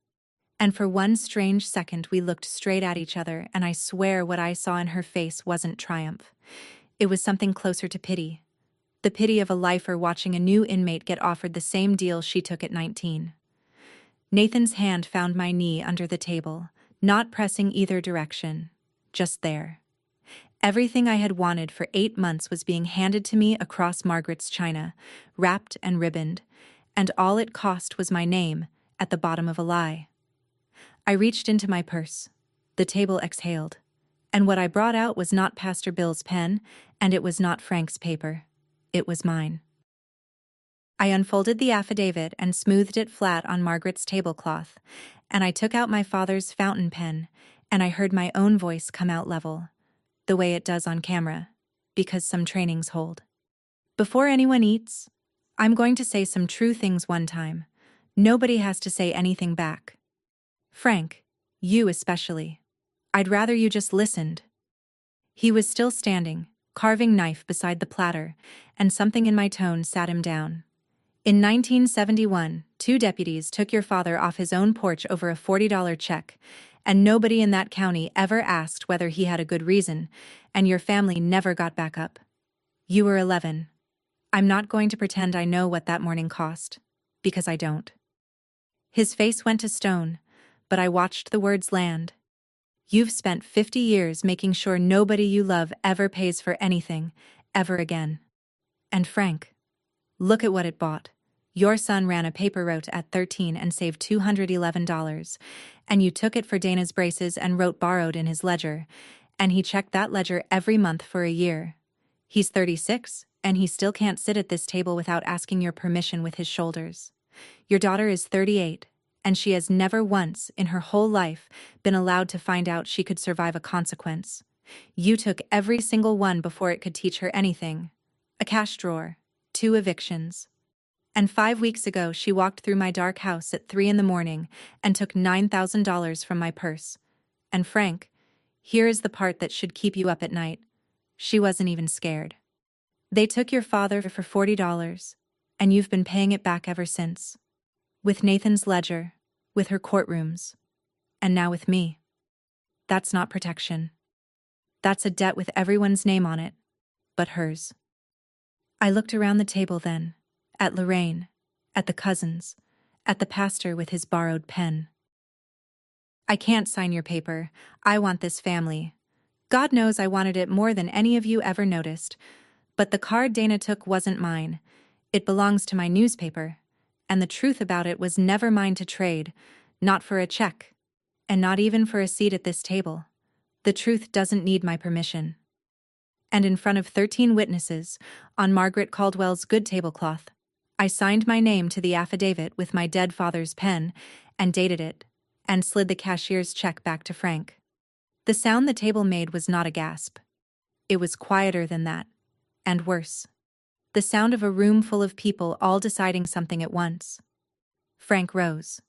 and for one strange second we looked straight at each other, and I swear what I saw in her face wasn't triumph. It was something closer to pity. The pity of a lifer watching a new inmate get offered the same deal she took at 19. Nathan's hand found my knee under the table, not pressing either direction, just there. Everything I had wanted for 8 months was being handed to me across Margaret's china, wrapped and ribboned, and all it cost was my name at the bottom of a lie. I reached into my purse. The table exhaled, and what I brought out was not Pastor Bill's pen, and it was not Frank's paper. It was mine. I unfolded the affidavit and smoothed it flat on Margaret's tablecloth, and I took out my father's fountain pen, and I heard my own voice come out level, the way it does on camera, because some trainings hold. "Before anyone eats, I'm going to say some true things one time. Nobody has to say anything back. Frank, you especially. I'd rather you just listened." He was still standing, carving knife beside the platter, and something in my tone sat him down. "In 1971, 2 deputies took your father off his own porch over a $40 check, and nobody in that county ever asked whether he had a good reason, and your family never got back up. You were 11. I'm not going to pretend I know what that morning cost, because I don't." His face went to stone, but I watched the words land. "You've spent 50 years making sure nobody you love ever pays for anything, ever again. And Frank, look at what it bought. Your son ran a paper route at 13 and saved $211, and you took it for Dana's braces and wrote borrowed in his ledger, and he checked that ledger every month for a year. He's 36, and he still can't sit at this table without asking your permission with his shoulders. Your daughter is 38, and she has never once in her whole life been allowed to find out she could survive a consequence. You took every single one before it could teach her anything. A cash drawer, 2 evictions. And 5 weeks ago she walked through my dark house at 3 in the morning and took $9,000 from my purse. And Frank, Here is the part that should keep you up at night. She wasn't even scared. They took your father for $40, and you've been paying it back ever since. With Nathan's ledger, with her courtrooms, and now with me. That's not protection. That's a debt with everyone's name on it, but hers. I looked around the table then, at Lorraine, at the cousins, at the pastor with his borrowed pen. I can't sign your paper. I want this family. God knows I wanted it more than any of you ever noticed, but the card Dana took wasn't mine. It belongs to my newspaper, and the truth about it was never mine to trade, not for a check, and not even for a seat at this table. The truth doesn't need my permission. And in front of 13 witnesses, on Margaret Caldwell's good tablecloth, I signed my name to the affidavit with my dead father's pen and dated it, and slid the cashier's check back to Frank. The sound the table made was not a gasp. It was quieter than that, and worse. The sound of a room full of people all deciding something at once. Frank rose.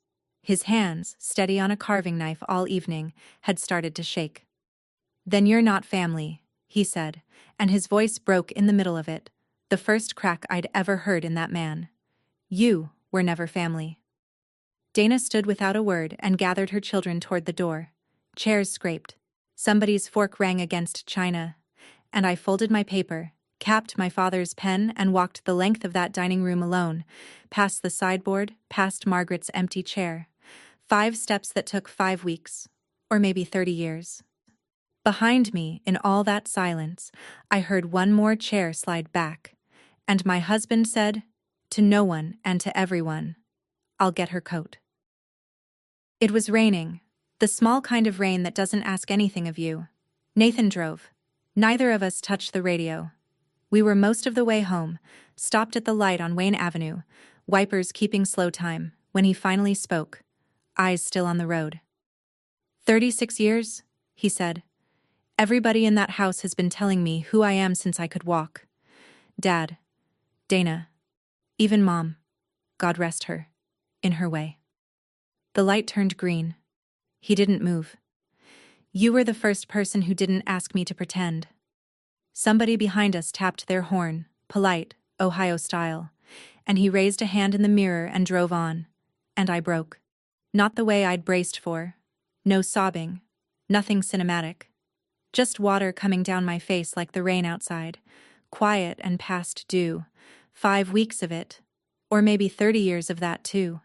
His hands, steady on a carving knife all evening, had started to shake. "Then you're not family," he said, and his voice broke in the middle of it, the first crack I'd ever heard in that man. "You were never family." Dana stood without a word and gathered her children toward the door. Chairs scraped. Somebody's fork rang against china, and I folded my paper, capped my father's pen, and walked the length of that dining room alone, past the sideboard, past Margaret's empty chair. 5 steps that took 5 weeks, or maybe 30 years. Behind me, in all that silence, I heard one more chair slide back, and my husband said, to no one and to everyone, "I'll get her coat." It was raining, the small kind of rain that doesn't ask anything of you. Nathan drove. Neither of us touched the radio. We were most of the way home, stopped at the light on Wayne Avenue, wipers keeping slow time, when he finally spoke, eyes still on the road. 36 years, he said. Everybody in that house has been telling me who I am since I could walk. Dad, Dana, even Mom, God rest her, in her way. The light turned green. He didn't move. You were the first person who didn't ask me to pretend. Somebody behind us tapped their horn, polite, Ohio style, and he raised a hand in the mirror and drove on. And I broke. Not the way I'd braced for. No sobbing. Nothing cinematic. Just water coming down my face like the rain outside. Quiet and past due. 5 weeks of it. Or maybe 30 years of that too.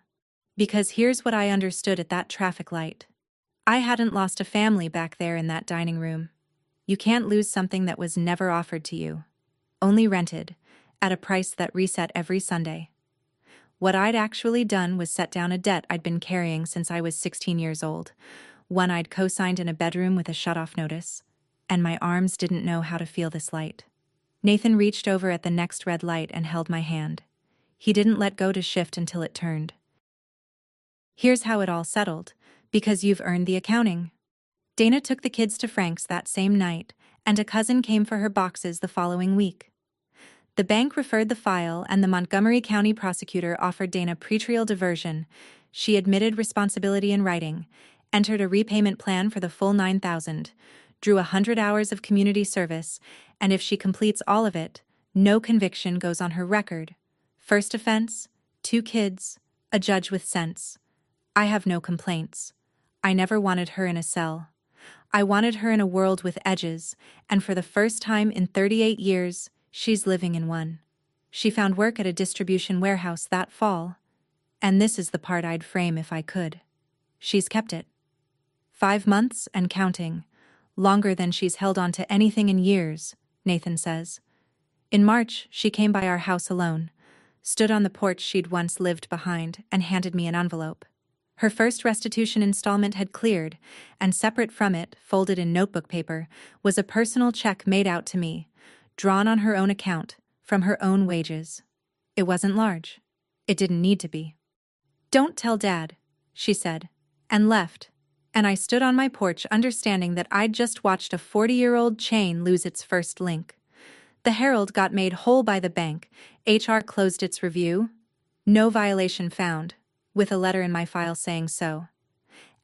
Because here's what I understood at that traffic light. I hadn't lost a family back there in that dining room. You can't lose something that was never offered to you. Only rented, at a price that reset every Sunday. What I'd actually done was set down a debt I'd been carrying since I was 16 years old, one I'd co-signed in a bedroom with a shut-off notice, and my arms didn't know how to feel this light. Nathan reached over at the next red light and held my hand. He didn't let go to shift until it turned. Here's how it all settled, because you've earned the accounting. Dana took the kids to Frank's that same night, and a cousin came for her boxes the following week. The bank referred the file, and the Montgomery County prosecutor offered Dana pretrial diversion. She admitted responsibility in writing, entered a repayment plan for the full $9,000, drew 100 hours of community service, and if she completes all of it, no conviction goes on her record. First offense, 2 kids, a judge with sense. I have no complaints. I never wanted her in a cell. I wanted her in a world with edges, and for the first time in 38 years, she's living in one. She found work at a distribution warehouse that fall. And this is the part I'd frame if I could. She's kept it. 5 months and counting. Longer than she's held on to anything in years, Nathan says. In March, she came by our house alone, stood on the porch she'd once lived behind, and handed me an envelope. Her first restitution installment had cleared, and separate from it, folded in notebook paper, was a personal check made out to me, drawn on her own account, from her own wages. It wasn't large. It didn't need to be. "Don't tell Dad," she said, and left, and I stood on my porch understanding that I'd just watched a 40-year-old chain lose its first link. The Herald got made whole by the bank, HR closed its review, no violation found, with a letter in my file saying so.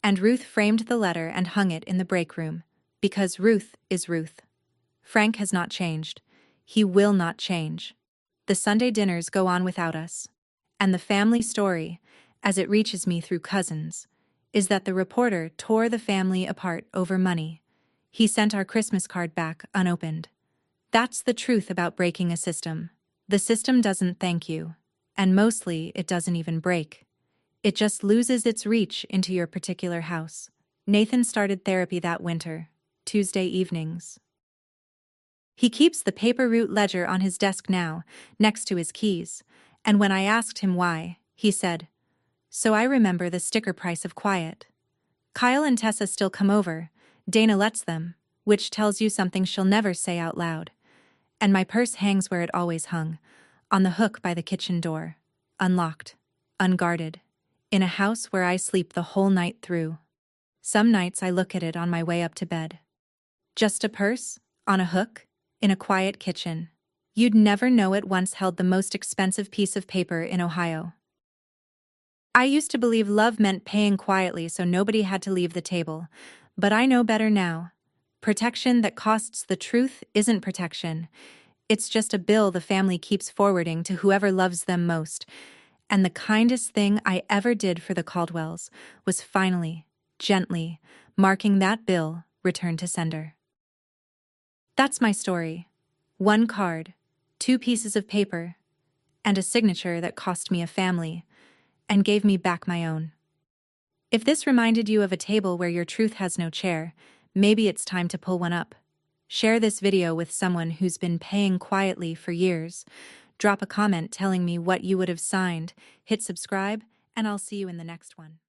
And Ruth framed the letter and hung it in the break room, Because Ruth is Ruth. Frank has not changed. He will not change. The Sunday dinners go on without us. And the family story, as it reaches me through cousins, is that the reporter tore the family apart over money. He sent our Christmas card back unopened. That's the truth about breaking a system. The system doesn't thank you. And mostly, it doesn't even break. It just loses its reach into your particular house. Nathan started therapy that winter, Tuesday evenings. He keeps the paper route ledger on his desk now, next to his keys, and when I asked him why, he said, "So I remember the sticker price of quiet." Kyle and Tessa still come over, Dana lets them, which tells you something she'll never say out loud. And my purse hangs where it always hung, on the hook by the kitchen door, unlocked, unguarded, in a house where I sleep the whole night through. Some nights I look at it on my way up to bed. Just a purse, on a hook, in a quiet kitchen. You'd never know it once held the most expensive piece of paper in Ohio. I used to believe love meant paying quietly so nobody had to leave the table, but I know better now. Protection that costs the truth isn't protection. It's just a bill the family keeps forwarding to whoever loves them most. And the kindest thing I ever did for the Caldwells was finally, gently, marking that bill return to sender. That's my story. One card, 2 pieces of paper, and a signature that cost me a family, and gave me back my own. If this reminded you of a table where your truth has no chair, maybe it's time to pull one up. Share this video with someone who's been paying quietly for years. Drop a comment telling me what you would have signed, hit subscribe, and I'll see you in the next one.